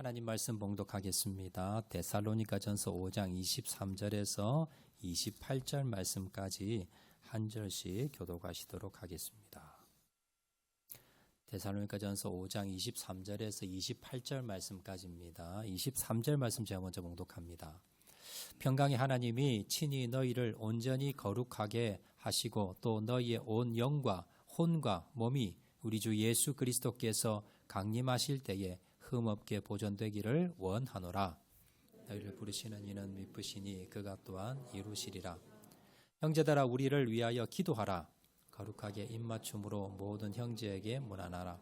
하나님 말씀 봉독하겠습니다. 데살로니가전서 5장 23절에서 28절 말씀까지 한 절씩 교독하시도록 하겠습니다. 데살로니가전서 5장 23절에서 28절 말씀까지입니다. 23절 말씀 제가 먼저 봉독합니다. 평강의 하나님이 친히 너희를 온전히 거룩하게 하시고 또 너희의 온 영과 혼과 몸이 우리 주 예수 그리스도께서 강림하실 때에 흠없게 보존되기를 원하노라. 너희를 부르시는 이는 미쁘시니 그가 또한 이루시리라. 형제들아 우리를 위하여 기도하라. 거룩하게 입맞춤으로 모든 형제에게 문안하라.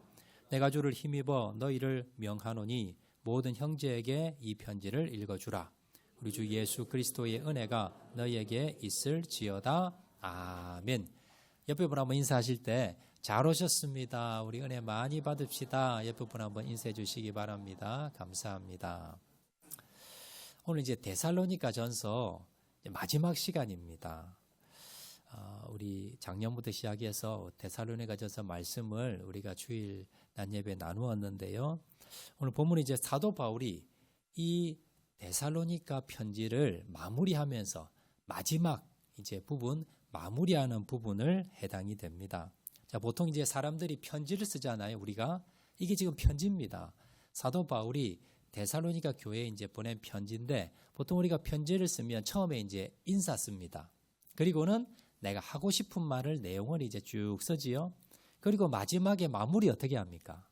내가 주를 힘입어 너희를 명하노니 모든 형제에게 이 편지를 읽어주라. 우리 주 예수 그리스도의 은혜가 너희에게 있을지어다. 아멘. 옆에 분 한번 인사하실 때 잘 오셨습니다. 우리 은혜 많이 받읍시다. 옆에 분 한번 인사해 주시기 바랍니다. 감사합니다. 오늘 이제 데살로니가 전서 마지막 시간입니다. 우리 작년부터 시작해서 데살로니가 전서 말씀을 우리가 주일 낮 예배 나누었는데요. 오늘 본문은 이제 사도 바울이 이 데살로니가 편지를 마무리하면서 마지막 이제 부분 마무리하는 부분을 해당이 됩니다. 자, 보통 이제 사람들이 편지를 쓰잖아요. 우리가 이게 지금 편지입니다. 사도 바울이 데살로니가 교회에 이제 보낸 편지인데 보통 우리가 편지를 쓰면 처음에 이제 인사 씁니다. 그리고는 내가 하고 싶은 말을 내용을 이제 쭉 쓰지요. 그리고 마지막에 마무리 어떻게 합니까?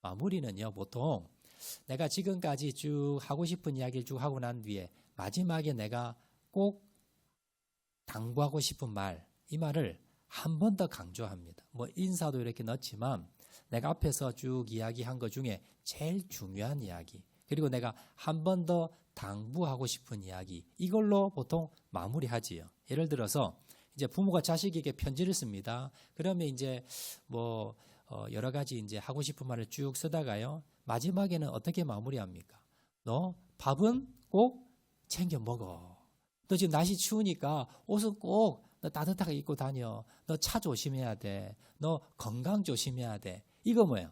마무리는요, 보통 내가 지금까지 쭉 하고 싶은 이야기를 쭉 하고 난 뒤에 마지막에 내가 꼭 당부하고 싶은 말, 이 말을 한 번 더 강조합니다. 뭐 인사도 이렇게 넣지만 내가 앞에서 쭉 이야기한 것 중에 제일 중요한 이야기, 그리고 내가 한 번 더 당부하고 싶은 이야기, 이걸로 보통 마무리하지요. 예를 들어서 이제 부모가 자식에게 편지를 씁니다. 그러면 이제 뭐 여러 가지 이제 하고 싶은 말을 쭉 쓰다가요. 마지막에는 어떻게 마무리합니까? 너 밥은 꼭 챙겨 먹어. 너 지금 날씨 추우니까 옷은 꼭 너 따뜻하게 입고 다녀. 너 차 조심해야 돼. 너 건강 조심해야 돼. 이거 뭐예요?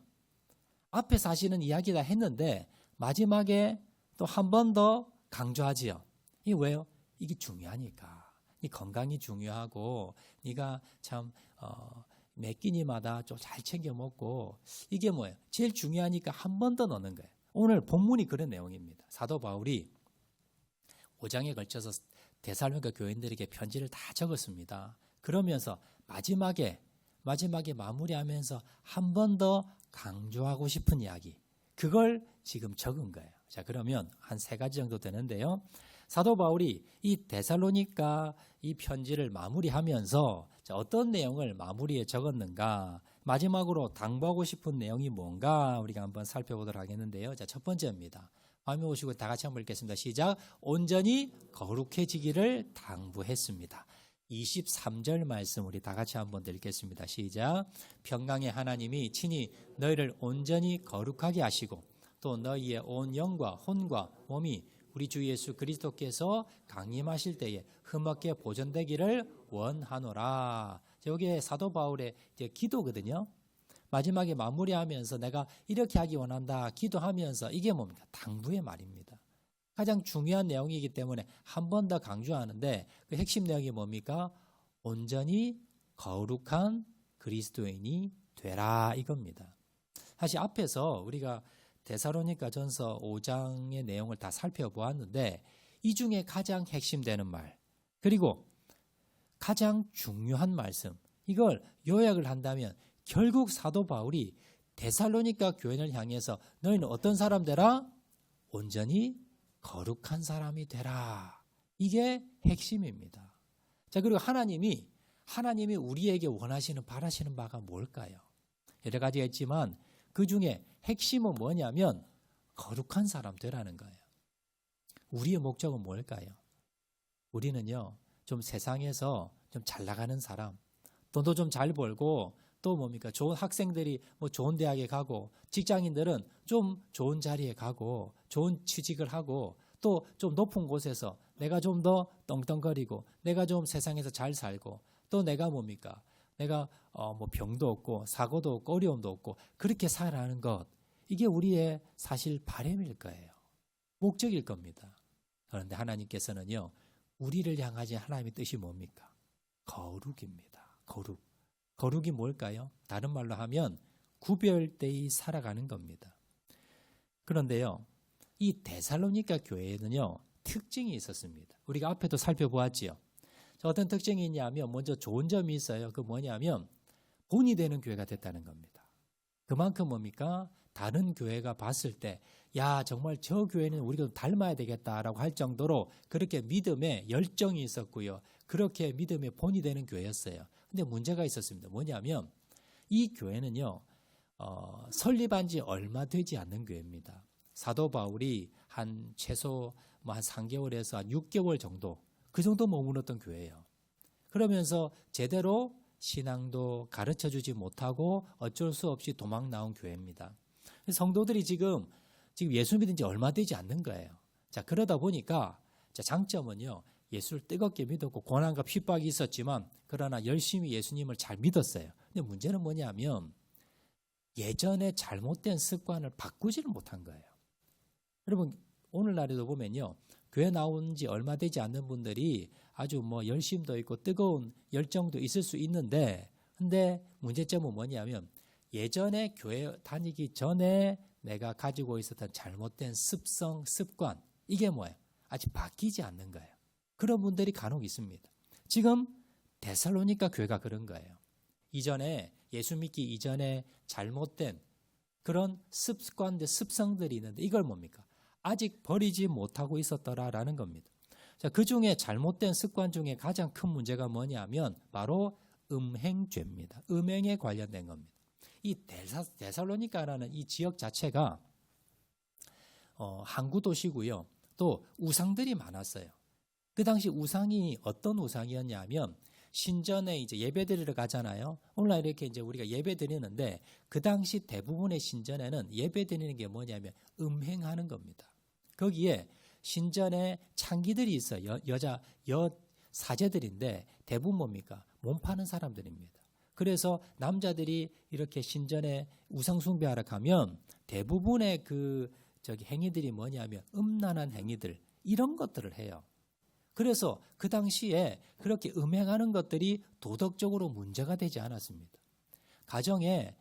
앞에서 하시는 이야기 다 했는데 마지막에 또 한 번 더 강조하지요. 이게 왜요? 이게 중요하니까. 이 건강이 중요하고 네가 참 매 끼니마다 좀 잘 챙겨 먹고, 이게 뭐예요? 제일 중요하니까 한 번 더 넣는 거예요. 오늘 본문이 그런 내용입니다. 사도 바울이 5장에 걸쳐서 데살로니가 교인들에게 편지를 다 적었습니다. 그러면서 마지막에 마무리하면서 한 번 더 강조하고 싶은 이야기, 그걸 지금 적은 거예요. 자, 그러면 한 3가지 정도 되는데요. 사도 바울이 이 데살로니가 이 편지를 마무리하면서 어떤 내용을 마무리에 적었는가, 마지막으로 당부하고 싶은 내용이 뭔가 우리가 한번 살펴보도록 하겠는데요. 자, 첫 번째입니다. 화면 오시고 다 같이 한번 읽겠습니다. 시작. 온전히 거룩해지기를 당부했습니다. 23절 말씀 우리 다 같이 한번 읽겠습니다. 시작. 평강의 하나님이 친히 너희를 온전히 거룩하게 하시고 또 너희의 온 영과 혼과 몸이 우리 주 예수 그리스도께서 강림하실 때에 흠없게 보존되기를 원하노라. 여기에 사도 바울의 기도거든요. 마지막에 마무리하면서 내가 이렇게 하기 원한다 기도하면서, 이게 뭡니까? 당부의 말입니다. 가장 중요한 내용이기 때문에 한 번 더 강조하는데 그 핵심 내용이 뭡니까? 온전히 거룩한 그리스도인이 되라, 이겁니다. 사실 앞에서 우리가 데살로니가 전서 5장의 내용을 다 살펴보았는데 이 중에 가장 핵심되는 말, 그리고 가장 중요한 말씀, 이걸 요약을 한다면 결국 사도 바울이 데살로니가 교인을 향해서 너희는 어떤 사람 되라? 온전히 거룩한 사람이 되라. 이게 핵심입니다. 자, 그리고 하나님이 우리에게 원하시는, 바라시는 바가 뭘까요? 여러 가지가 있지만 그 중에 핵심은 뭐냐면 거룩한 사람 되라는 거예요. 우리의 목적은 뭘까요? 우리는요, 좀 세상에서 좀 잘 나가는 사람, 돈도 좀 잘 벌고, 또 뭡니까? 좋은 학생들이 뭐 좋은 대학에 가고, 직장인들은 좀 좋은 자리에 가고, 좋은 취직을 하고, 또 좀 높은 곳에서 내가 좀 더 떵떵거리고, 내가 좀 세상에서 잘 살고, 또 내가 뭡니까? 내가 뭐 병도 없고, 사고도 없고, 어려움도 없고, 그렇게 살아가는 것, 이게 우리의 사실 바람일 거예요. 목적일 겁니다. 그런데 하나님께서는요, 우리를 향하신 하나님의 뜻이 뭡니까? 거룩입니다. 거룩. 거룩이 뭘까요? 다른 말로 하면 구별되이 살아가는 겁니다. 그런데요, 이 데살로니가 교회에는요, 특징이 있었습니다. 우리가 앞에도 살펴보았지요. 어떤 특징이 있냐면 먼저 좋은 점이 있어요. 그 뭐냐면 본이 되는 교회가 됐다는 겁니다. 그만큼 뭡니까? 다른 교회가 봤을 때 야, 정말 저 교회는 우리가 닮아야 되겠다라고 할 정도로 그렇게 믿음에 열정이 있었고요. 그렇게 믿음의 본이 되는 교회였어요. 근데 문제가 있었습니다. 뭐냐면 이 교회는요, 설립한 지 얼마 되지 않는 교회입니다. 사도 바울이 한 최소 한 3개월에서 한 6개월 정도, 그 정도 머물렀던 교회예요. 그러면서 제대로 신앙도 가르쳐주지 못하고 어쩔 수 없이 도망 나온 교회입니다. 성도들이 지금 예수 믿은 지 얼마 되지 않는 거예요. 자, 그러다 보니까 장점은요, 예수를 뜨겁게 믿었고 고난과 핍박이 있었지만 그러나 열심히 예수님을 잘 믿었어요. 근데 문제는 뭐냐면 예전에 잘못된 습관을 바꾸지를 못한 거예요. 여러분, 오늘날에도 보면요, 교회 나온 지 얼마 되지 않는 분들이 아주 열심도 있고 뜨거운 열정도 있을 수 있는데, 근데 문제점은 뭐냐면 예전에 교회 다니기 전에 내가 가지고 있었던 잘못된 습성, 습관, 이게 뭐예요? 아직 바뀌지 않는 거예요. 그런 분들이 간혹 있습니다. 지금 데살로니가 교회가 그런 거예요. 이전에 예수 믿기 이전에 잘못된 그런 습관들, 습성들이 있는데 이걸 뭡니까? 아직 버리지 못하고 있었더라라는 겁니다. 자, 그 중에 잘못된 습관 중에 가장 큰 문제가 뭐냐면 바로 음행죄입니다. 음행에 관련된 겁니다. 이 데살로니가라는 이 지역 자체가 항구 도시고요. 또 우상들이 많았어요. 그 당시 우상이 어떤 우상이었냐면 신전에 이제 예배드리러 가잖아요. 오늘날 이렇게 이제 우리가 예배드리는데 그 당시 대부분의 신전에는 예배드리는 게 뭐냐면 음행하는 겁니다. 거기에 신전에 창기들이 있어요. 여 사제들인데 대부분 뭡니까? 몸 파는 사람들입니다. 그래서 남자들이 이렇게 신전에 우상 숭배하러 가면 대부분의 행위들이 뭐냐면 음란한 행위들, 이런 것들을 해요. 그래서 그 당시에 그렇게 음행하는 것들이 도덕적으로 문제가 되지 않았습니다. 가정에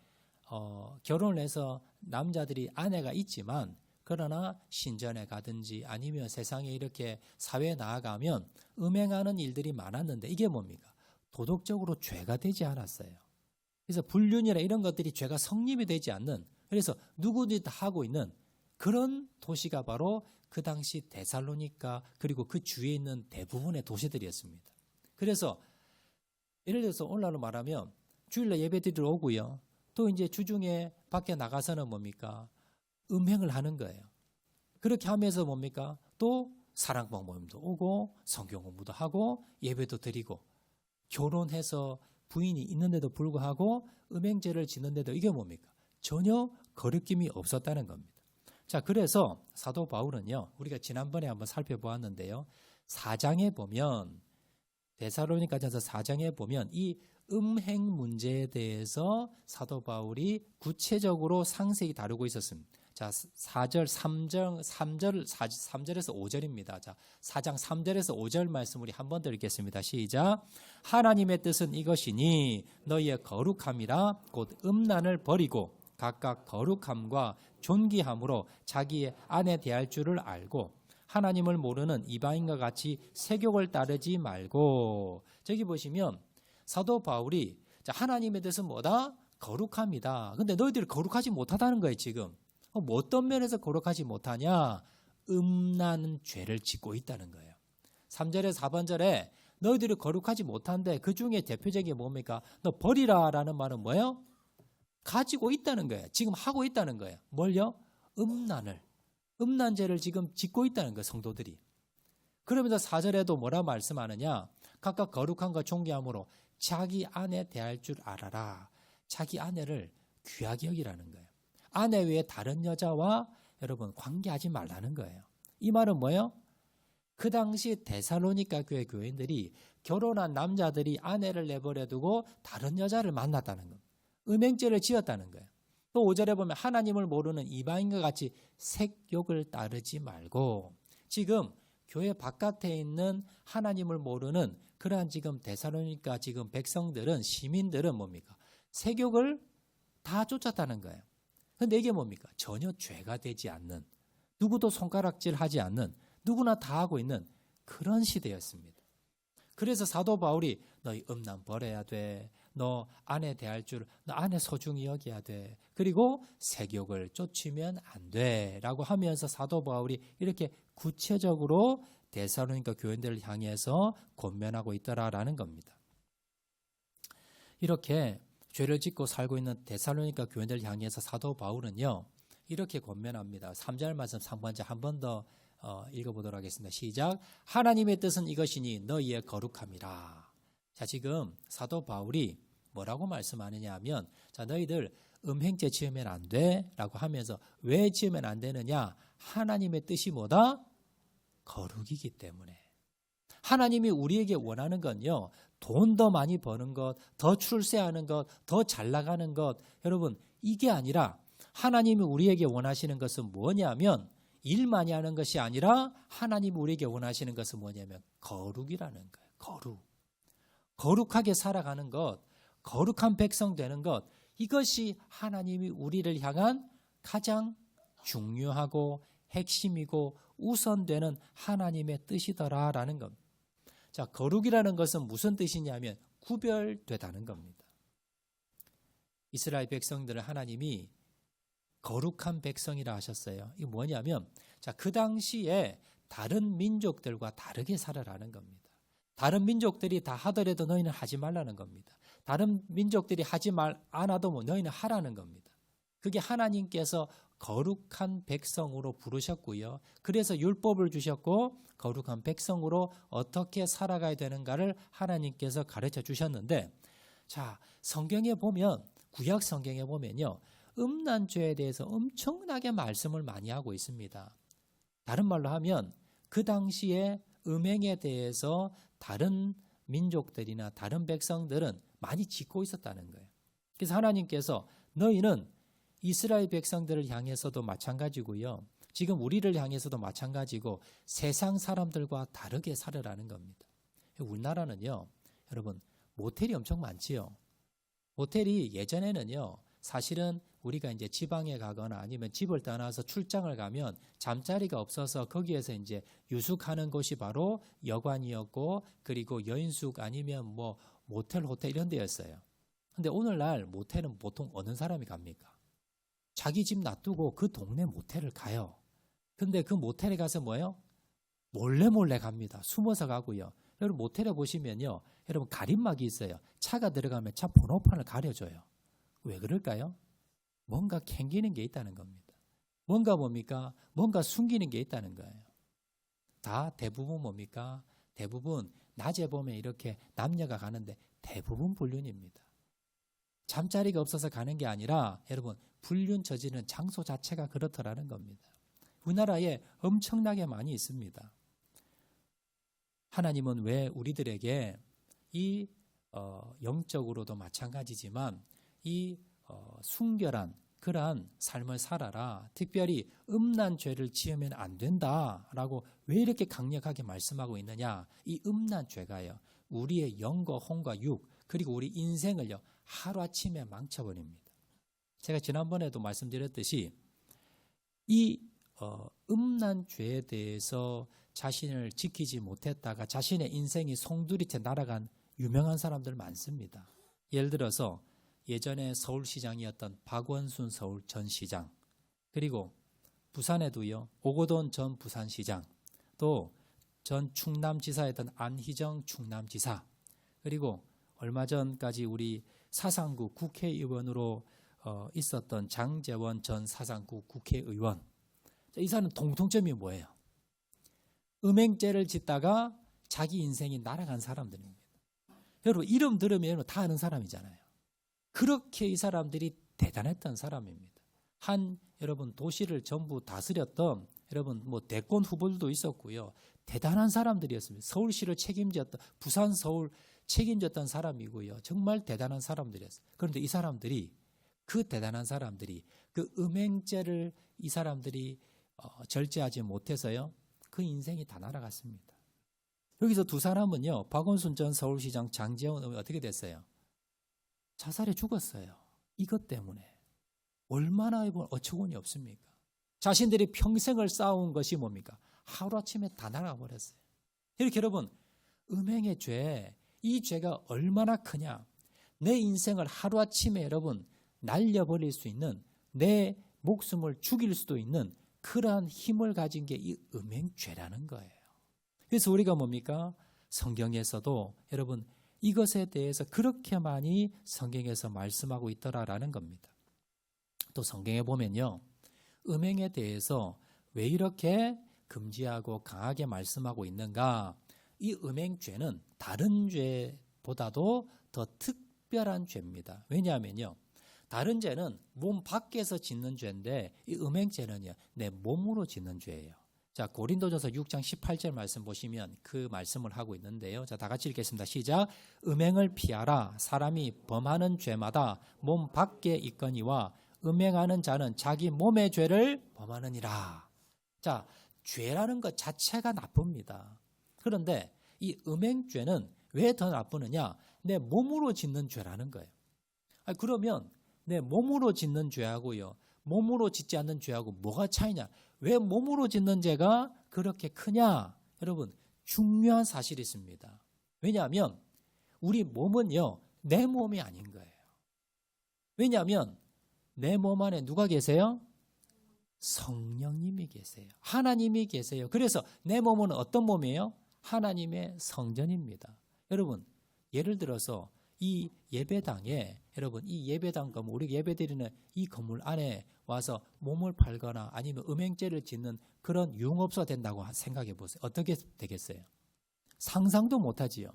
결혼을 해서 남자들이 아내가 있지만 그러나 신전에 가든지 아니면 세상에 이렇게 사회에 나아가면 음행하는 일들이 많았는데 이게 뭡니까? 도덕적으로 죄가 되지 않았어요. 그래서 불륜이나 이런 것들이 죄가 성립이 되지 않는, 그래서 누구든지 다 하고 있는 그런 도시가 바로 그 당시 데살로니가 그리고 그 주위에 있는 대부분의 도시들이었습니다. 그래서 예를 들어서 오늘날로 말하면 주일날 예배드리러 오고요. 또 이제 주중에 밖에 나가서는 뭡니까? 음행을 하는 거예요. 그렇게 하면서 뭡니까? 또 사랑방 모임도 오고 성경 공부도 하고 예배도 드리고 결혼해서 부인이 있는데도 불구하고 음행죄를 짓는데도 이게 뭡니까? 전혀 거리낌이 없었다는 겁니다. 자, 그래서 사도 바울은요, 우리가 지난번에 한번 살펴보았는데요, 4장에 보면 데살로니가전서 4장에 보면 이 음행 문제에 대해서 사도 바울이 구체적으로 상세히 다루고 있었습니다. 자, 3절에서 5절입니다. 자, 4장 3절에서 5절 말씀 우리 한 번 더 읽겠습니다. 시작. 하나님의 뜻은 이것이니 너희의 거룩함이라 곧 음란을 버리고 각각 거룩함과 존귀함으로 자기의 아내 대할 줄을 알고 하나님을 모르는 이방인과 같이 세욕을 따르지 말고. 저기 보시면 사도 바울이 하나님의 뜻은 뭐다? 거룩함이다. 근데 너희들이 거룩하지 못하다는 거예요. 지금 어떤 면에서 거룩하지 못하냐? 음란 죄를 짓고 있다는 거예요. 3절에 4번절에 너희들이 거룩하지 못한데 그 중에 대표적인 게 뭡니까? 너 버리라라는 말은 뭐예요? 가지고 있다는 거예요. 지금 하고 있다는 거예요. 뭘요? 음란죄를 지금 짓고 있다는 거예요. 성도들이. 그러면서 4절에도 뭐라 말씀하느냐? 각각 거룩함과 존귀함으로 자기 아내 대할 줄 알아라. 자기 아내를 귀하게 여기라는 거예요. 아내 외에 다른 여자와 여러분 관계하지 말라는 거예요. 이 말은 뭐예요? 그 당시 데살로니가 교회 교인들이 결혼한 남자들이 아내를 내버려 두고 다른 여자를 만났다는 겁니다. 음행죄를 지었다는 거예요. 또 5절에 보면 하나님을 모르는 이방인과 같이 색욕을 따르지 말고, 지금 교회 바깥에 있는 하나님을 모르는 그러한 지금 데살로니가 지금 백성들은, 시민들은 뭡니까? 색욕을 다 쫓았다는 거예요. 그런데 이게 뭡니까? 전혀 죄가 되지 않는, 누구도 손가락질하지 않는, 누구나 다 하고 있는 그런 시대였습니다. 그래서 사도 바울이 너희 음란 버려야 돼. 너 아내 대할 줄, 너 아내 소중히 여겨야 돼. 그리고 색욕을 쫓으면 안 돼. 라고 하면서 사도 바울이 이렇게 구체적으로 데살로니가 교인들을 향해서 권면하고 있더라라는 겁니다. 이렇게 죄를 짓고 살고 있는 데살로니가 교인들을 향해서 사도 바울은요, 이렇게 권면합니다. 3절 말씀 상반절 한 번 더 읽어보도록 하겠습니다. 시작. 하나님의 뜻은 이것이니 너희의 거룩함이라. 자, 지금 사도 바울이 뭐라고 말씀하느냐 하면, 자, 너희들 음행죄 지으면 안 돼 라고 하면서, 왜 지으면 안 되느냐? 하나님의 뜻이 뭐다? 거룩이기 때문에. 하나님이 우리에게 원하는 건요, 돈 더 많이 버는 것, 더 출세하는 것, 더 잘 나가는 것, 여러분 이게 아니라 하나님이 우리에게 원하시는 것은 뭐냐면, 일 많이 하는 것이 아니라 하나님이 우리에게 원하시는 것은 뭐냐면 거룩이라는 거예요. 거룩. 거룩하게 살아가는 것, 거룩한 백성 되는 것, 이것이 하나님이 우리를 향한 가장 중요하고 핵심이고 우선되는 하나님의 뜻이더라라는 겁니다. 자, 거룩이라는 것은 무슨 뜻이냐면 구별되다는 겁니다. 이스라엘 백성들을 하나님이 거룩한 백성이라 하셨어요. 이게 뭐냐면, 자, 그 당시에 다른 민족들과 다르게 살아라는 겁니다. 다른 민족들이 다 하더라도 너희는 하지 말라는 겁니다. 다른 민족들이 하지 않아도 뭐 너희는 하라는 겁니다. 그게 하나님께서 거룩한 백성으로 부르셨고요. 그래서 율법을 주셨고 거룩한 백성으로 어떻게 살아가야 되는가를 하나님께서 가르쳐 주셨는데, 자, 성경에 보면, 구약 성경에 보면요, 음란죄에 대해서 엄청나게 말씀을 많이 하고 있습니다. 다른 말로 하면 그 당시에 음행에 대해서 다른 민족들이나 다른 백성들은 많이 짓고 있었다는 거예요. 그래서 하나님께서 너희는 이스라엘 백성들을 향해서도 마찬가지고요, 지금 우리를 향해서도 마찬가지고 세상 사람들과 다르게 살으라는 겁니다. 우리나라는요, 여러분 모텔이 엄청 많지요. 모텔이 예전에는요, 사실은 우리가 이제 지방에 가거나 아니면 집을 떠나서 출장을 가면 잠자리가 없어서 거기에서 이제 유숙하는 곳이 바로 여관이었고, 그리고 여인숙 아니면 뭐 모텔, 호텔 이런 데였어요. 근데 오늘날 모텔은 보통 어느 사람이 갑니까? 자기 집 놔두고 그 동네 모텔을 가요. 근데 그 모텔에 가서 뭐예요? 몰래 갑니다. 숨어서 가고요. 여러분 모텔에 보시면요, 여러분 가림막이 있어요. 차가 들어가면 차 번호판을 가려줘요. 왜 그럴까요? 뭔가 캥기는 게 있다는 겁니다. 뭔가 뭡니까? 뭔가 숨기는 게 있다는 거예요. 다 대부분 뭡니까? 대부분 낮에 보면 이렇게 남녀가 가는데 대부분 불륜입니다. 잠자리가 없어서 가는 게 아니라 여러분 불륜 저지르는 장소 자체가 그렇더라는 겁니다. 우리나라에 엄청나게 많이 있습니다. 하나님은 왜 우리들에게 이 영적으로도 마찬가지지만 이 순결한 그러한 삶을 살아라, 특별히 음란 죄를 지으면 안 된다라고 왜 이렇게 강력하게 말씀하고 있느냐? 이 음란 죄가요, 우리의 영과 혼과 육, 그리고 우리 인생을요 하루아침에 망쳐버립니다. 제가 지난번에도 말씀드렸듯이 이 음란 죄에 대해서 자신을 지키지 못했다가 자신의 인생이 송두리째 날아간 유명한 사람들 많습니다. 예를 들어서 예전에 서울시장이었던 박원순 서울 전 시장, 그리고 부산에도요 오거돈 전 부산시장, 또 전 충남지사였던 안희정 충남지사, 그리고 얼마 전까지 우리 사상구 국회의원으로 있었던 장제원 전 사상구 국회의원. 이 사람은 공통점이 뭐예요? 음행죄를 짓다가 자기 인생이 날아간 사람들입니다. 여러분 이름 들으면 다 아는 사람이잖아요. 그렇게 이 사람들이 대단했던 사람입니다. 여러분 도시를 전부 다스렸던 여러분 뭐 대권 후보들도 있었고요. 대단한 사람들이었습니다. 서울시를 책임졌던, 부산 서울 책임졌던 사람이고요. 정말 대단한 사람들이었어요. 그런데 이 사람들이 그 대단한 사람들이 그 음행죄를 이 사람들이 절제하지 못해서요. 그 인생이 다 날아갔습니다. 여기서 두 사람은요. 박원순 전 서울시장, 장제원 의원 어떻게 됐어요? 자살해 죽었어요. 이것 때문에. 얼마나 어처구니 없습니까? 자신들이 평생을 쌓아온 것이 뭡니까? 하루아침에 다 날아가 버렸어요. 이렇게 여러분, 음행의 죄, 이 죄가 얼마나 크냐? 내 인생을 하루아침에 여러분 날려버릴 수 있는, 내 목숨을 죽일 수도 있는 그러한 힘을 가진 게 이 음행죄라는 거예요. 그래서 우리가 뭡니까? 성경에서도 여러분 이것에 대해서 그렇게 많이 성경에서 말씀하고 있더라라는 겁니다. 또 성경에 보면요. 음행에 대해서 왜 이렇게 금지하고 강하게 말씀하고 있는가? 이 음행죄는 다른 죄보다도 더 특별한 죄입니다. 왜냐하면요. 다른 죄는 몸 밖에서 짓는 죄인데 이 음행죄는요. 내 몸으로 짓는 죄예요. 자, 고린도전서 6장 18절 말씀 보시면 그 말씀을 하고 있는데요. 자, 다 같이 읽겠습니다. 시작. 음행을 피하라. 사람이 범하는 죄마다 몸 밖에 있거니와 음행하는 자는 자기 몸의 죄를 범하느니라. 자, 죄라는 것 자체가 나쁩니다. 그런데 이 음행죄는 왜 더 나쁘느냐? 내 몸으로 짓는 죄라는 거예요. 그러면 내 몸으로 짓는 죄하고요. 몸으로 짓지 않는 죄하고 뭐가 차이냐? 왜 몸으로 짓는 죄가 그렇게 크냐? 여러분, 중요한 사실이 있습니다. 왜냐하면 우리 몸은요. 내 몸이 아닌 거예요. 왜냐하면 내 몸 안에 누가 계세요? 성령님이 계세요. 하나님이 계세요. 그래서 내 몸은 어떤 몸이에요? 하나님의 성전입니다. 여러분, 예를 들어서 이 예배당에 여러분 이 예배당 건물, 우리 예배드리는 이 건물 안에 와서 몸을 팔거나 아니면 음행죄를 짓는 그런 유흥업소가 된다고 생각해 보세요. 어떻게 되겠어요? 상상도 못하지요.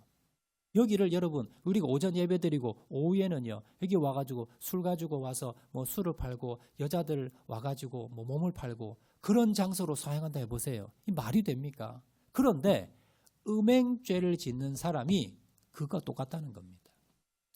여기를 여러분 우리가 오전 예배드리고 오후에는요 여기 와가지고 술 가지고 와서 뭐 술을 팔고 여자들 와가지고 뭐 몸을 팔고 그런 장소로 사용한다 해보세요. 이 말이 됩니까? 그런데 음행죄를 짓는 사람이 그거 똑같다는 겁니다.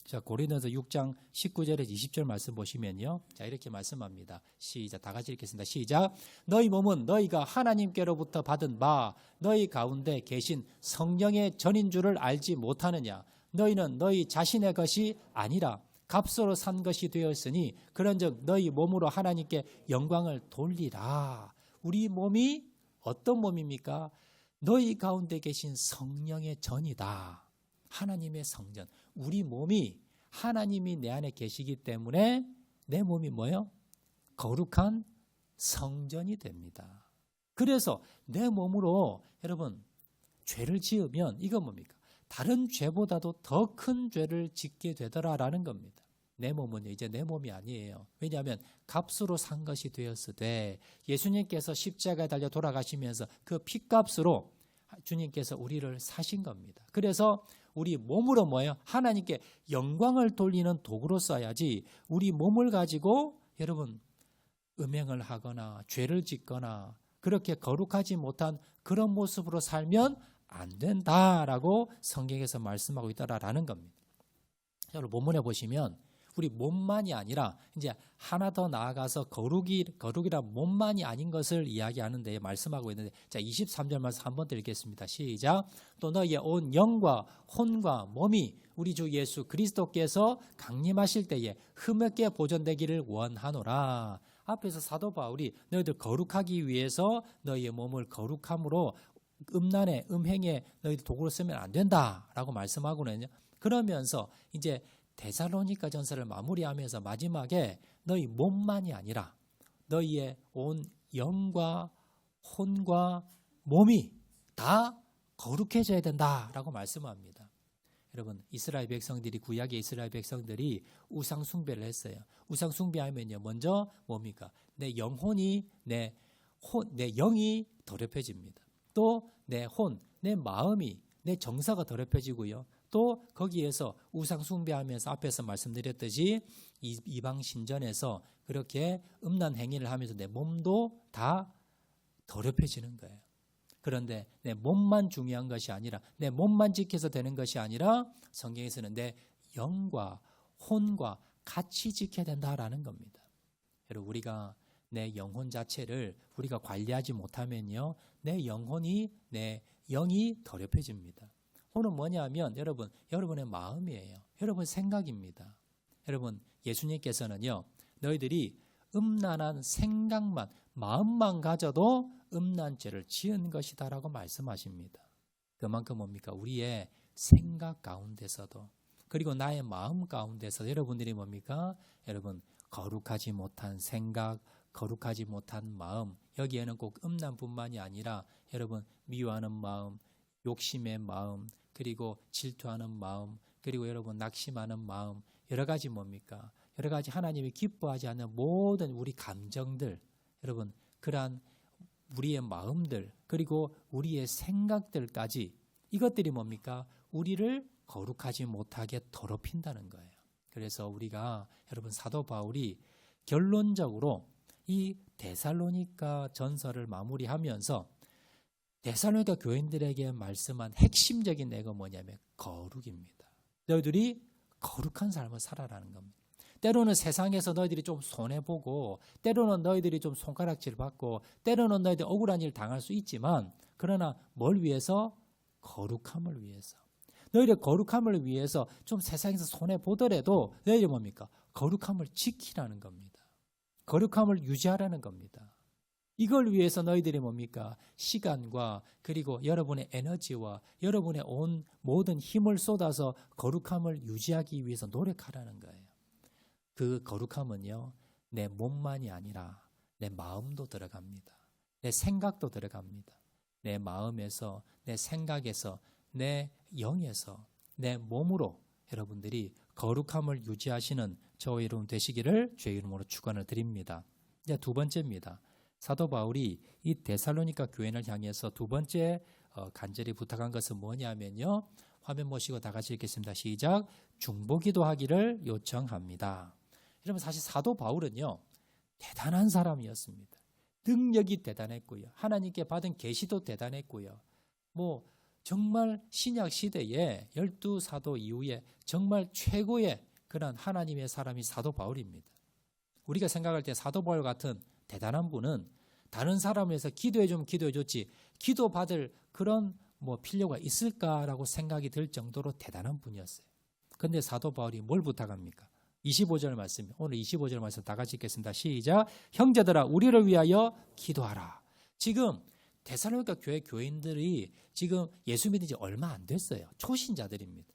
자, 고린도서 6장 19절에서 20절 말씀 보시면요. 자, 이렇게 말씀합니다. 시작. 다 같이 읽겠습니다. 시작. 너희 몸은 너희가 하나님께로부터 받은 바 너희 가운데 계신 성령의 전인 줄을 알지 못하느냐? 너희는 너희 자신의 것이 아니라 값으로 산 것이 되었으니 그런즉 너희 몸으로 하나님께 영광을 돌리라. 우리 몸이 어떤 몸입니까? 너희 가운데 계신 성령의 전이다. 하나님의 성전. 우리 몸이 하나님이 내 안에 계시기 때문에 내 몸이 뭐예요? 거룩한 성전이 됩니다. 그래서 내 몸으로 여러분 죄를 지으면 이건 뭡니까? 다른 죄보다도 더 큰 죄를 짓게 되더라라는 겁니다. 내 몸은 이제 내 몸이 아니에요. 왜냐하면 값으로 산 것이 되었으되 예수님께서 십자가에 달려 돌아가시면서 그 피값으로 주님께서 우리를 사신 겁니다. 그래서 우리 몸으로 뭐예요? 하나님께 영광을 돌리는 도구로 써야지 우리 몸을 가지고 여러분 음행을 하거나 죄를 짓거나 그렇게 거룩하지 못한 그런 모습으로 살면 안 된다라고 성경에서 말씀하고 있다라는 겁니다. 여러분 본문에 보시면 우리 몸만이 아니라 이제 하나 더 나아가서 거룩이라 몸만이 아닌 것을 이야기하는데 말씀하고 있는데 자 23절 말씀 한 번 더 읽겠습니다. 시작. 또 너희의 온 영과 혼과 몸이 우리 주 예수 그리스도께서 강림하실 때에 흠없게 보존되기를 원하노라. 앞에서 사도 바울이 너희들 거룩하기 위해서 너희의 몸을 거룩함으로 음란에 음행에 너희들 도구로 쓰면 안 된다라고 말씀하고는요. 그러면서 이제 데살로니가 전서를 마무리하면서 마지막에 너희 몸만이 아니라 너희의 온 영과 혼과 몸이 다 거룩해져야 된다라고 말씀합니다. 여러분 이스라엘 백성들이 구약의 이스라엘 백성들이 우상 숭배를 했어요. 우상 숭배하면요 먼저 뭡니까? 내 영혼이 내 영이 더럽혀집니다. 또 내 혼, 내 마음이 내 정서가 더럽혀지고요. 또 거기에서 우상 숭배하면서 앞에서 말씀드렸듯이 이방 신전에서 그렇게 음란 행위를 하면서 내 몸도 다 더럽혀지는 거예요. 그런데 내 몸만 중요한 것이 아니라 내 몸만 지켜서 되는 것이 아니라 성경에서는 내 영과 혼과 같이 지켜야 된다라는 겁니다. 여러분, 우리가 내 영혼 자체를 우리가 관리하지 못하면요, 내 영혼이, 내 영이 더럽혀집니다. 오늘 뭐냐면 여러분, 여러분의 마음이에요. 여러분 생각입니다. 여러분, 예수님께서는요, 너희들이 음란한 생각만, 마음만 가져도 음란 죄를 지은 것이다라고 말씀하십니다. 그만큼 뭡니까? 우리의 생각 가운데서도, 그리고 나의 마음 가운데서 여러분들이 뭡니까? 여러분, 거룩하지 못한 생각, 거룩하지 못한 마음, 여기에는 꼭 음란뿐만이 아니라 여러분, 미워하는 마음, 욕심의 마음, 그리고 질투하는 마음, 그리고 여러분 낙심하는 마음, 여러 가지 뭡니까? 여러 가지 하나님이 기뻐하지 않는 모든 우리 감정들, 여러분, 그러한 우리의 마음들, 그리고 우리의 생각들까지, 이것들이 뭡니까? 우리를 거룩하지 못하게 더럽힌다는 거예요. 그래서 우리가, 여러분, 사도 바울이 결론적으로 이 데살로니가 전서를 마무리하면서 데살로니가 교인들에게 말씀한 핵심적인 내가 뭐냐면 거룩입니다. 너희들이 거룩한 삶을 살아라는 겁니다. 때로는 세상에서 너희들이 좀 손해보고, 때로는 너희들이 좀 손가락질 받고, 때로는 너희들이 억울한 일 당할 수 있지만, 그러나 뭘 위해서? 거룩함을 위해서. 너희들의 거룩함을 위해서 좀 세상에서 손해보더라도 너희들이 뭡니까? 거룩함을 지키라는 겁니다. 거룩함을 유지하라는 겁니다. 이걸 위해서 너희들이 뭡니까? 시간과 그리고 여러분의 에너지와 여러분의 온 모든 힘을 쏟아서 거룩함을 유지하기 위해서 노력하라는 거예요. 그 거룩함은요, 내 몸만이 아니라 내 마음도 들어갑니다. 내 생각도 들어갑니다. 내 마음에서, 내 생각에서, 내 영에서, 내 몸으로 여러분들이 거룩함을 유지하시는 저와 여러분 되시기를 주의 이름으로 축원을 드립니다. 이제 두 번째입니다. 사도 바울이 이 데살로니가 교인을 향해서 두 번째 간절히 부탁한 것은 뭐냐면요, 화면 보시고 다 같이 읽겠습니다. 시작. 중보기도 하기를 요청합니다. 여러분, 사실 사도 바울은요, 대단한 사람이었습니다. 능력이 대단했고요, 하나님께 받은 계시도 대단했고요, 정말 신약 시대에 12사도 이후에 정말 최고의 그런 하나님의 사람이 사도 바울입니다. 우리가 생각할 때 사도 바울 같은 대단한 분은 다른 사람을 위해서 기도해주면 기도해줬지 기도받을 그런 필요가 있을까라고 생각이 들 정도로 대단한 분이었어요. 그런데 사도 바울이 뭘 부탁합니까? 25절 말씀, 오늘 25절 말씀 다 같이 읽겠습니다. 시작. 형제들아, 우리를 위하여 기도하라. 지금 데살로니가 교회 교인들이 지금 예수 믿은 지 얼마 안 됐어요. 초신자들입니다.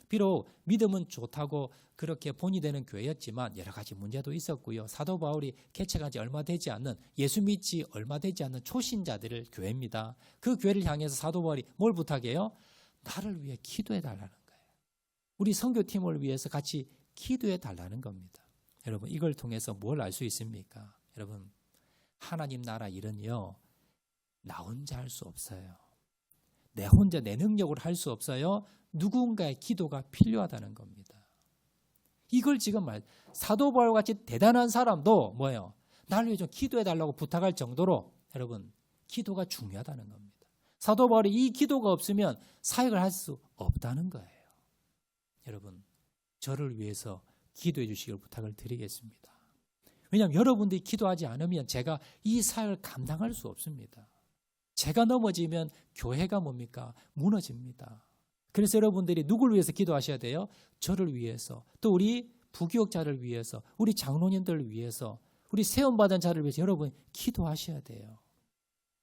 비록 믿음은 좋다고 그렇게 본이 되는 교회였지만 여러 가지 문제도 있었고요. 사도 바울이 개척한 지 얼마 되지 않는, 예수 믿지 얼마 되지 않는 초신자들의 교회입니다. 그 교회를 향해서 사도 바울이 뭘 부탁해요? 나를 위해 기도해 달라는 거예요. 우리 선교팀을 위해서 같이 기도해 달라는 겁니다. 여러분, 이걸 통해서 뭘 알 수 있습니까? 여러분, 하나님 나라 일은요, 나 혼자 할 수 없어요. 내 혼자 내 능력으로 할 수 없어요. 누군가의 기도가 필요하다는 겁니다. 이걸 지금 사도 바울 같이 대단한 사람도 뭐예요? 나를 위해 좀 기도해 달라고 부탁할 정도로 여러분, 기도가 중요하다는 겁니다. 사도 바울이 이 기도가 없으면 사역을 할 수 없다는 거예요. 여러분, 저를 위해서 기도해 주시길 부탁을 드리겠습니다. 왜냐하면 여러분들이 기도하지 않으면 제가 이 사역을 감당할 수 없습니다. 제가 넘어지면 교회가 뭡니까? 무너집니다. 그래서 여러분들이 누굴 위해서 기도하셔야 돼요? 저를 위해서, 또 우리 부교육자를 위해서, 우리 장로님들을 위해서, 우리 세움받은 자를 위해서 여러분 기도하셔야 돼요.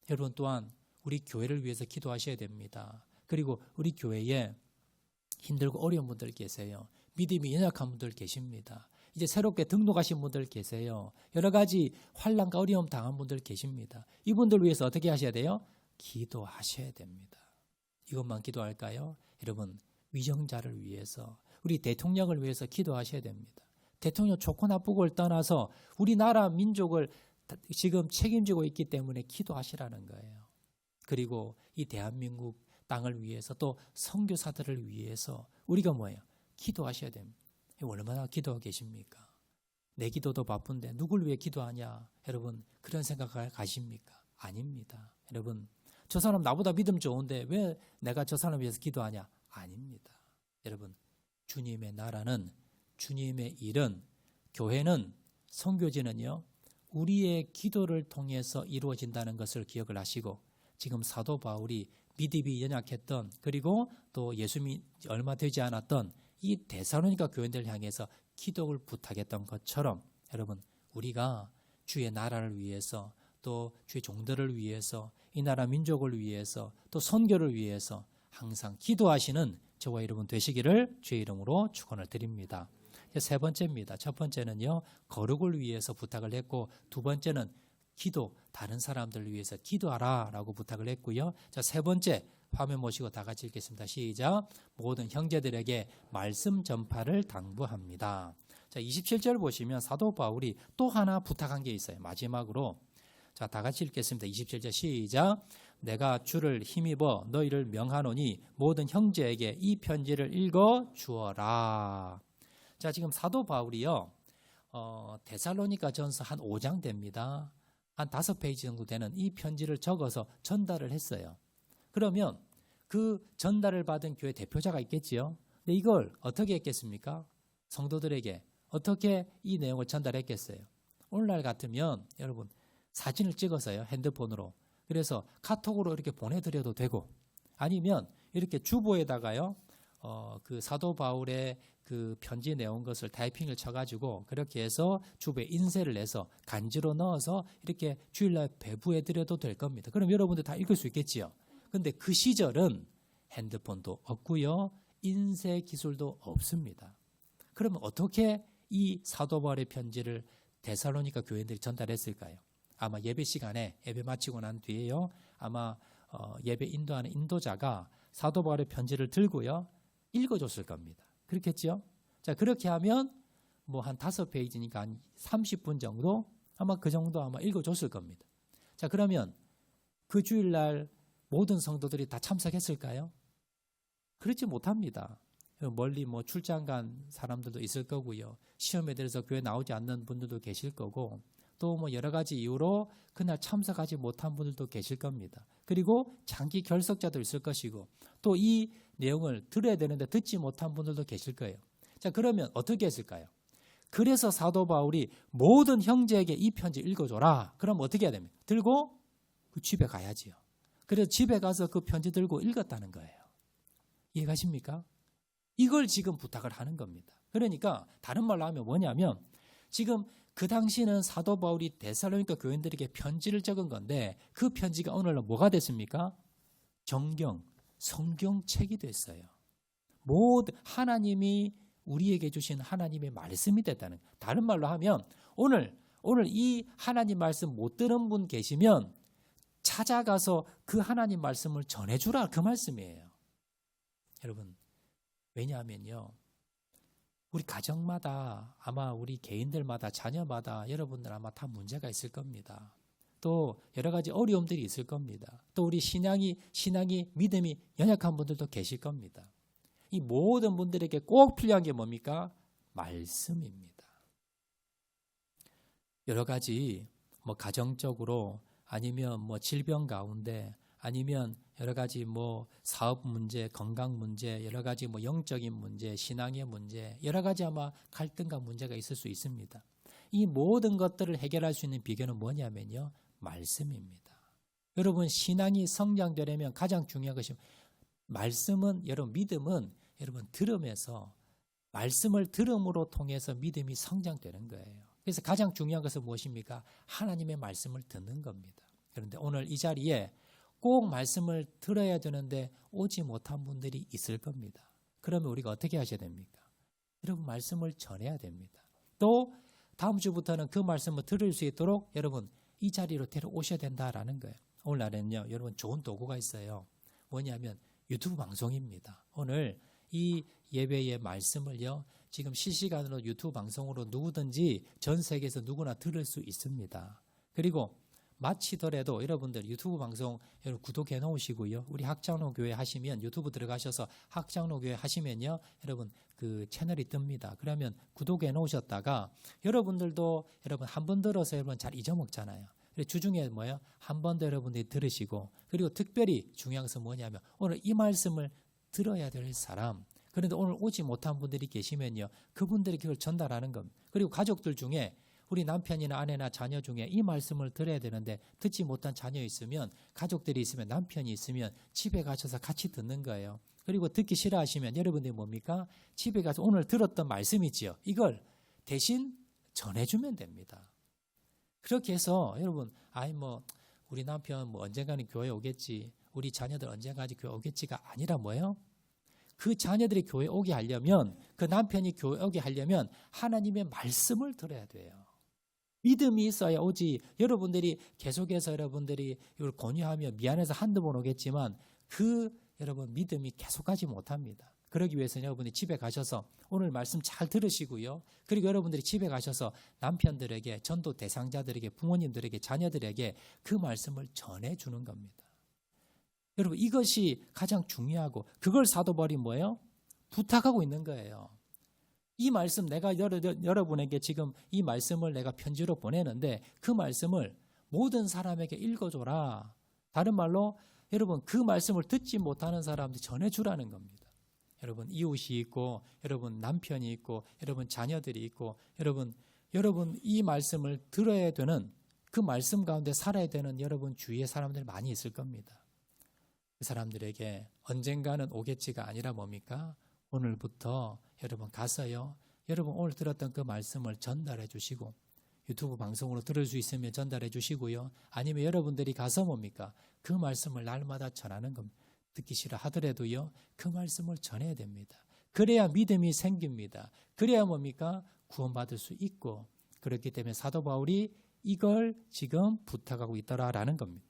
여러분 또한 우리 교회를 위해서 기도하셔야 됩니다. 그리고 우리 교회에 힘들고 어려운 분들 계세요. 믿음이 연약한 분들 계십니다. 이제 새롭게 등록하신 분들 계세요. 여러 가지 환난과 어려움 당한 분들 계십니다. 이분들 위해서 어떻게 하셔야 돼요? 기도하셔야 됩니다. 이것만 기도할까요? 여러분, 위정자를 위해서, 우리 대통령을 위해서 기도하셔야 됩니다. 대통령 좋고 나쁘고를 떠나서 우리나라 민족을 지금 책임지고 있기 때문에 기도하시라는 거예요. 그리고 이 대한민국 땅을 위해서, 또 선교사들을 위해서 우리가 뭐예요? 기도하셔야 됩니다. 얼마나 기도하고 계십니까? 내 기도도 바쁜데 누굴 위해 기도하냐? 여러분, 그런 생각을 가십니까? 아닙니다. 여러분, 저 사람 나보다 믿음 좋은데 왜 내가 저 사람을 위해서 기도하냐? 아닙니다. 여러분, 주님의 나라는 주님의 일은, 교회는, 선교지는요, 우리의 기도를 통해서 이루어진다는 것을 기억을 하시고, 지금 사도 바울이 믿음이 연약했던, 그리고 또 예수님이 얼마 되지 않았던 이 데살로니가 교인들을 향해서 기도를 부탁했던 것처럼, 여러분, 우리가 주의 나라를 위해서, 또 주의 종들을 위해서, 이 나라 민족을 위해서, 또 선교를 위해서 항상 기도하시는 저와 여러분 되시기를 주의 이름으로 축원을 드립니다. 세 번째입니다. 첫 번째는요, 거룩을 위해서 부탁을 했고, 두 번째는 기도, 다른 사람들을 위해서 기도하라라고 부탁을 했고요. 자, 세 번째 화면 보시고 다 같이 읽겠습니다. 시작. 모든 형제들에게 말씀 전파를 당부합니다. 자, 27절 보시면 사도 바울이 또 하나 부탁한 게 있어요. 마지막으로. 자, 다 같이 읽겠습니다. 27절 시작. 내가 주를 힘입어 너희를 명하노니 모든 형제에게 이 편지를 읽어 주어라. 자, 지금 사도 바울이요, 데살로니가 전서 한 5장 됩니다. 한 5페이지 정도 되는 이 편지를 적어서 전달을 했어요. 그러면 그 전달을 받은 교회 대표자가 있겠지요. 근데 이걸 어떻게 했겠습니까? 성도들에게 어떻게 이 내용을 전달했겠어요? 오늘날 같으면 여러분 사진을 찍어서요, 핸드폰으로. 그래서 카톡으로 이렇게 보내드려도 되고, 아니면 이렇게 주보에다가요, 그 사도 바울의 그 편지 내용 것을 타이핑을 쳐가지고 그렇게 해서 주보에 인쇄를 해서 간지로 넣어서 이렇게 주일날 배부해드려도 될 겁니다. 그럼 여러분들 다 읽을 수 있겠지요. 근데 그 시절은 핸드폰도 없고요, 인쇄 기술도 없습니다. 그러면 어떻게 이 사도 바울의 편지를 데살로니가 교인들이 전달했을까요? 아마 예배 시간에, 예배 마치고 난 뒤에요, 아마 예배 인도하는 인도자가 사도 바울의 편지를 들고요, 읽어줬을 겁니다. 그렇겠죠? 자, 그렇게 하면 뭐 한 5페이지니까 한 30분 정도, 아마 그 정도 아마 읽어줬을 겁니다. 자, 그러면 그 주일날 모든 성도들이 다 참석했을까요? 그렇지 못합니다. 멀리 뭐 출장 간 사람들도 있을 거고요, 시험에 들어서 교회 나오지 않는 분들도 계실 거고, 또 뭐 여러 가지 이유로 그날 참석하지 못한 분들도 계실 겁니다. 그리고 장기 결석자도 있을 것이고, 또 이 내용을 들어야 되는데 듣지 못한 분들도 계실 거예요. 자, 그러면 어떻게 했을까요? 그래서 사도 바울이 모든 형제에게 이 편지 읽어줘라. 그럼 어떻게 해야 됩니까? 들고 그 집에 가야지요. 그래서 집에 가서 그 편지 들고 읽었다는 거예요. 이해가십니까? 이걸 지금 부탁을 하는 겁니다. 그러니까 다른 말로 하면 뭐냐면, 지금 그 당시는 사도 바울이 데살로니가 교인들에게 편지를 적은 건데, 그 편지가 오늘날 뭐가 됐습니까? 정경, 성경책이 됐어요. 모든 하나님이 우리에게 주신 하나님의 말씀이 됐다는 거예요. 다른 말로 하면 오늘 이 하나님 말씀 못 들은 분 계시면 찾아가서 그 하나님 말씀을 전해주라, 그 말씀이에요. 여러분, 왜냐하면요, 우리 가정마다, 아마 우리 개인들마다, 자녀마다 여러분들 아마 다 문제가 있을 겁니다. 또 여러 가지 어려움들이 있을 겁니다. 또 우리 신앙이 믿음이 연약한 분들도 계실 겁니다. 이 모든 분들에게 꼭 필요한 게 뭡니까? 말씀입니다. 여러 가지 뭐 가정적으로, 아니면 뭐 질병 가운데, 아니면 여러 가지 뭐 사업 문제, 건강 문제, 여러 가지 뭐 영적인 문제, 신앙의 문제, 여러 가지 아마 갈등과 문제가 있을 수 있습니다. 이 모든 것들을 해결할 수 있는 비결은 뭐냐면요, 말씀입니다. 여러분, 신앙이 성장되려면 가장 중요한 것이 말씀은, 여러분 믿음은 여러분 들으면서, 말씀을 들음으로 통해서 믿음이 성장되는 거예요. 그래서 가장 중요한 것은 무엇입니까? 하나님의 말씀을 듣는 겁니다. 그런데 오늘 이 자리에 꼭 말씀을 들어야 되는데 오지 못한 분들이 있을 겁니다. 그러면 우리가 어떻게 하셔야 됩니까? 여러분, 말씀을 전해야 됩니다. 또 다음 주부터는 그 말씀을 들을 수 있도록 여러분 이 자리로 데려오셔야 된다라는 거예요. 오늘날에는요, 여러분 좋은 도구가 있어요. 뭐냐면 유튜브 방송입니다. 오늘 이 예배의 말씀을요, 지금 실시간으로 유튜브 방송으로 누구든지 전 세계에서 누구나 들을 수 있습니다. 그리고 마치더라도 여러분들 유튜브 방송 여러분 구독해 놓으시고요. 우리 학장로 교회 하시면 유튜브 들어가셔서 학장로 교회 하시면요, 여러분 그 채널이 뜹니다. 그러면 구독해 놓으셨다가 여러분들도 여러분 한 번 들어서 여러분 잘 잊어먹잖아요. 주중에 뭐예요? 한 번 더 여러분들이 들으시고, 그리고 특별히 중요한 것은 뭐냐면 오늘 이 말씀을 들어야 될 사람, 그런데 오늘 오지 못한 분들이 계시면요. 그분들에게 그걸 전달하는 겁니다. 그리고 가족들 중에 우리 남편이나 아내나 자녀 중에 이 말씀을 들어야 되는데 듣지 못한 자녀 있으면, 가족들이 있으면, 남편이 있으면 집에 가셔서 같이 듣는 거예요. 그리고 듣기 싫어하시면 여러분들이 뭡니까? 집에 가서 오늘 들었던 말씀이지요. 이걸 대신 전해주면 됩니다. 그렇게 해서 여러분, 우리 남편 언젠가는 교회 오겠지, 우리 자녀들 언젠가는 교회 오겠지가 아니라 뭐예요? 그 자녀들이 교회 오게 하려면, 그 남편이 교회 오게 하려면 하나님의 말씀을 들어야 돼요. 믿음이 있어야 오지. 여러분들이 계속해서 여러분들이 이걸 권유하며 미안해서 한두 번 오겠지만 여러분 믿음이 계속하지 못합니다. 그러기 위해서는 여러분이 집에 가셔서 오늘 말씀 잘 들으시고요. 그리고 여러분들이 집에 가셔서 남편들에게, 전도 대상자들에게, 부모님들에게, 자녀들에게 그 말씀을 전해주는 겁니다. 여러분 이것이 가장 중요하고, 그걸 사도 바울이 뭐예요? 부탁하고 있는 거예요. 이 말씀, 내가 여러분에게 지금 이 말씀을 내가 편지로 보내는데 그 말씀을 모든 사람에게 읽어줘라. 다른 말로 여러분 그 말씀을 듣지 못하는 사람한테 전해주라는 겁니다. 여러분 이웃이 있고, 여러분 남편이 있고, 여러분 자녀들이 있고, 여러분 이 말씀을 들어야 되는, 그 말씀 가운데 살아야 되는 여러분 주위에 사람들이 많이 있을 겁니다. 그 사람들에게 언젠가는 오겠지가 아니라 뭡니까? 오늘부터 여러분 가서요, 여러분 오늘 들었던 그 말씀을 전달해 주시고, 유튜브 방송으로 들을 수 있으면 전달해 주시고요. 아니면 여러분들이 가서 뭡니까? 그 말씀을 날마다 전하는 겁니다. 듣기 싫어 하더라도요, 그 말씀을 전해야 됩니다. 그래야 믿음이 생깁니다. 그래야 뭡니까? 구원받을 수 있고, 그렇기 때문에 사도 바울이 이걸 지금 부탁하고 있더라라는 겁니다.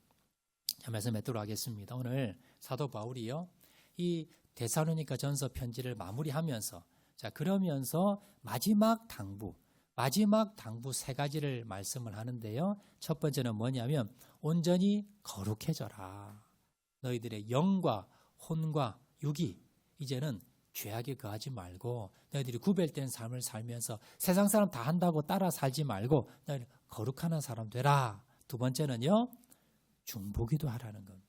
자, 말씀 맺도록 하겠습니다. 오늘 사도 바울이요, 이 데살로니가 전서 편지를 마무리하면서, 자, 그러면서 마지막 당부 세 가지를 말씀을 하는데요. 첫 번째는 뭐냐면 온전히 거룩해져라. 너희들의 영과 혼과 육이 이제는 죄악에 거하지 말고 너희들이 구별된 삶을 살면서 세상 사람 다 한다고 따라 살지 말고 너희들 거룩한 사람 되라. 두 번째는요, 중보기도 하라는 겁니다.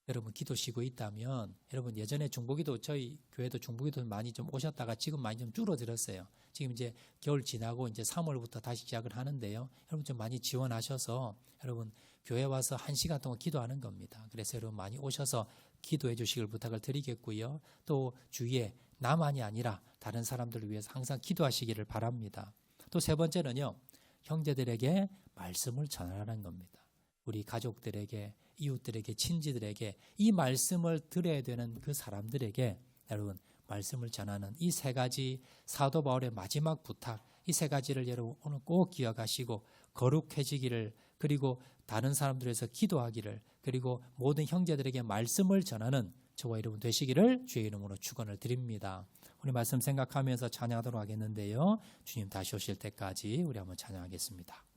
여러분 기도 쉬고 있다면, 여러분 예전에 중보기도, 저희 교회도 중보기도 많이 좀 오셨다가 지금 많이 좀 줄어들었어요. 지금 이제 겨울 지나고 이제 3월부터 다시 시작을 하는데요. 여러분 좀 많이 지원하셔서 여러분 교회 와서 1시간 동안 기도하는 겁니다. 그래서 여러분 많이 오셔서 기도해 주시길 부탁을 드리겠고요. 또 주위에 나만이 아니라 다른 사람들을 위해서 항상 기도하시기를 바랍니다. 또 세 번째는요, 형제들에게 말씀을 전하라는 겁니다. 우리 가족들에게, 이웃들에게, 친지들에게 이 말씀을 들어야 되는 그 사람들에게 여러분 말씀을 전하는 이 세 가지 사도 바울의 마지막 부탁, 이 세 가지를 여러분 오늘 꼭 기억하시고 거룩해지기를, 그리고 다른 사람들에서 기도하기를, 그리고 모든 형제들에게 말씀을 전하는 저와 여러분 되시기를 주의 이름으로 축원을 드립니다. 우리 말씀 생각하면서 찬양하도록 하겠는데요. 주님 다시 오실 때까지 우리 한번 찬양하겠습니다.